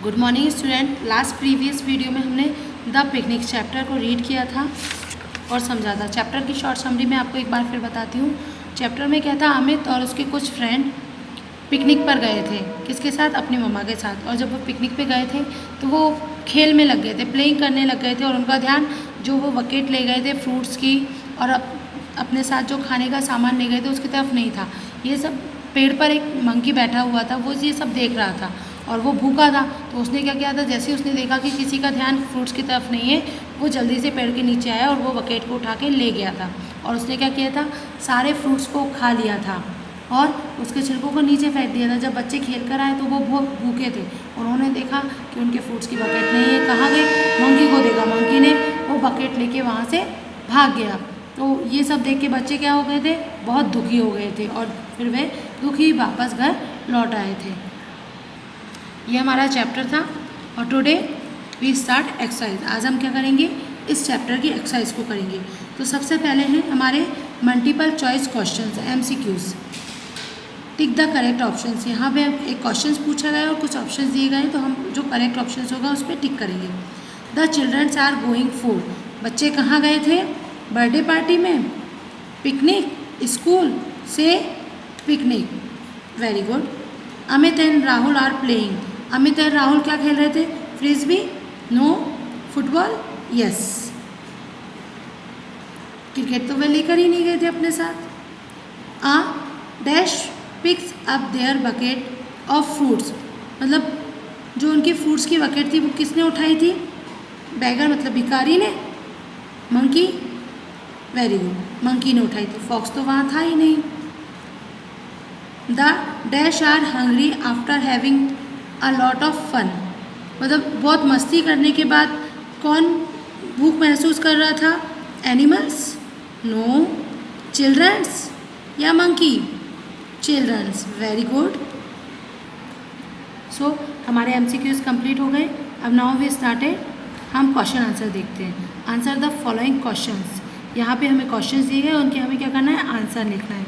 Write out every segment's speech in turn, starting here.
Good morning student. Last previous video में हमने the picnic chapter को रीड किया था और समझा था। चैप्टर की शॉर्ट समरी मैं आपको एक बार फिर बताती हूँ। चैप्टर में क्या था, अमित और उसके कुछ फ्रेंड पिकनिक पर गए थे। किसके साथ? अपनी मम्मा के साथ। और जब वो पिकनिक पे गए थे तो वो खेल में लग गए थे, प्लेइंग करने लग गए थे और उनका ध्यान जो वो बकेट ले गए थे फ्रूट्स की और अपने साथ जो खाने का सामान ले गए थे उसकी तरफ नहीं था। ये सब पेड़ पर एक मंकी बैठा हुआ था, वो ये सब देख रहा था और वो भूखा था। तो उसने क्या किया था, जैसे ही उसने देखा कि किसी का ध्यान फ्रूट्स की तरफ नहीं है, वो जल्दी से पेड़ के नीचे आया और वो बकेट को उठा के ले गया था। और उसने क्या किया था, सारे फ्रूट्स को खा लिया था और उसके छिलकों को नीचे फेंक दिया था। जब बच्चे खेल कर आए तो वो बहुत भूखे थे। उन्होंने देखा कि उनके फ्रूट्स की बकेट नहीं है। कहाँ गए? मंकी को देखा। मंकी ने वो बकेट लेके वहाँ से भाग गया। तो ये सब देख के बच्चे क्या हो गए थे, बहुत दुखी हो गए थे और फिर वे दुखी वापस घर लौट आए थे। ये हमारा चैप्टर था और टुडे वी स्टार्ट एक्सरसाइज। आज हम क्या करेंगे, इस चैप्टर की एक्सरसाइज को करेंगे। तो सबसे पहले हैं हमारे multiple choice questions, MCQs। Tick the correct options. यहाँ पे एक क्वेश्चंस पूछा गया और कुछ ऑप्शंस दिए गए, तो हम जो करेक्ट ऑप्शंस होगा उस पर टिक करेंगे। The childrens are going for. बच्चे कहाँ गए थे? बर्थडे पार्टी में, पिकनिक, स्कूल से picnic. Very good. Amit and Rahul are playing. Amit और राहुल क्या खेल रहे थे? Frisbee? No. Football? Yes. Cricket तो वे लेकर ही नहीं गए थे अपने साथ। A dash picks up their bucket of fruits. मतलब जो उनकी फ्रूट्स की बकेट थी वो किसने उठाई थी? बैगर मतलब भिखारी ने। मंकी? वेरी गुड, मंकी ने उठाई थी। फॉक्स तो वहाँ था ही नहीं। The dash are hungry after having a lot of fun. मतलब बहुत मस्ती करने के बाद कौन भूख महसूस कर रहा था? एनिमल्स? नो। चिल्ड्रंस या monkey? Childrens. Very good. So हमारे MCQs कंप्लीट हो गए। अब नाउ वी स्टार्टेड। हम क्वेश्चन आंसर देखते हैं। Answer the following questions. यहाँ पे हमें क्वेश्चंस दिए गए, उनके हमें क्या करना है, आंसर लिखना है।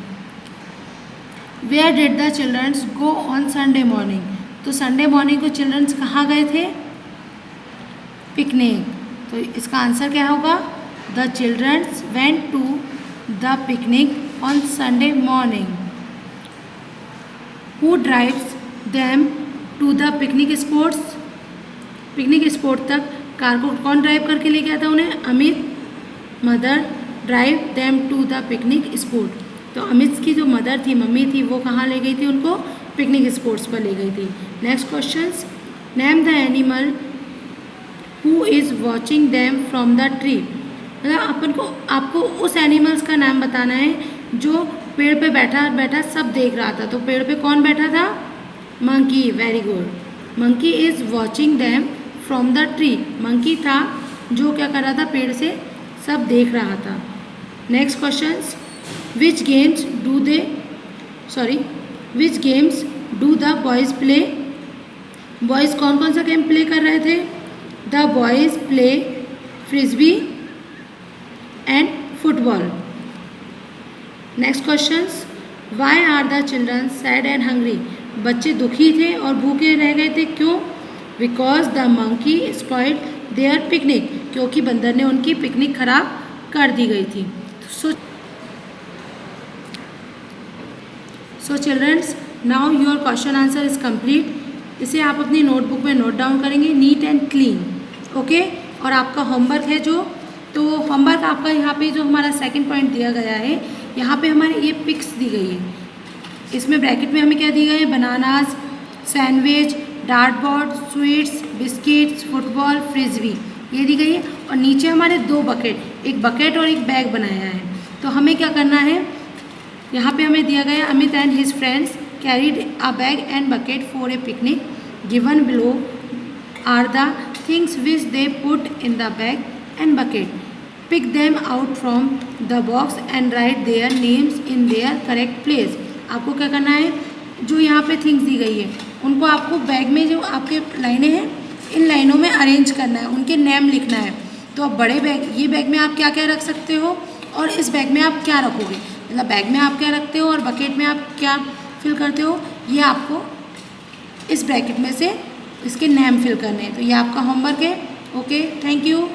Where did the childrens go on Sunday morning. तो संडे मॉर्निंग को चिल्ड्रंस कहाँ गए थे? पिकनिक। तो इसका आंसर क्या होगा? The childrens went to the picnic on Sunday morning. Who drives them to the picnic spots. Picnic spot तक कार को कौन ड्राइव करके ले गया था उन्हें? Amit. Mother drive them to the picnic spot. तो अमित की जो मदर थी, मम्मी थी, वो कहाँ ले गई थी उनको? पिकनिक स्पॉट्स पर ले गई थी। Next questions. Name the animal who is watching them from the tree. मतलब आपको उस एनिमल्स का नाम बताना है जो पेड़ पे बैठा बैठा सब देख रहा था। तो पेड़ पे कौन बैठा था? Monkey. Very good. Monkey is watching them from the tree. Monkey था जो क्या कर रहा था, पेड़ से सब देख रहा था। Next questions. Which games do the boys play. Boys कौन कौन सा गेम प्ले कर रहे थे? The boys play frisbee and football. Next questions. Why are the children sad and hungry. बच्चे दुखी थे और भूखे रह गए थे, क्यों? Because the monkey spoiled their picnic. क्योंकि बंदर ने उनकी पिकनिक खराब कर दी गई थी। So childrens, now your question answer is complete. इसे आप अपनी नोटबुक में नोट डाउन करेंगे, नीट एंड क्लीन। ओके। और आपका होमवर्क है जो, तो होमवर्क आपका यहाँ पे जो हमारा सेकंड पॉइंट दिया गया है, यहाँ पे हमारे ये पिक्स दी गई है। इसमें ब्रैकेट में हमें क्या दी गई है? Bananas, sandwich, dart board, sweets, biscuits, football, frisbee, ये दी गई है। और नीचे हमारे दो बकेट, एक बकेट और एक बैग बनाया है। तो हमें क्या करना है, यहाँ पे हमें दिया गया Amit and his friends carried a bag and bucket for a picnic. Given below are the things which they put in the bag and bucket. Pick them out from the box and write their names in their correct place. आपको क्या करना है, जो यहाँ पे things दी गई है उनको आपको बैग में जो आपके लाइनें हैं, इन लाइनों में अरेंज करना है, उनके नेम लिखना है। तो अब बड़े बैग, ये बैग में आप क्या क्या रख सकते हो और इस बैग में आप क्या रखोगे, मतलब बैग में आप क्या रखते हो और बकेट में आप क्या फिल करते हो, ये आपको इस ब्रैकेट में से इसके नेम फिल करने हैं। तो ये आपका होमवर्क है। Okay, thank you.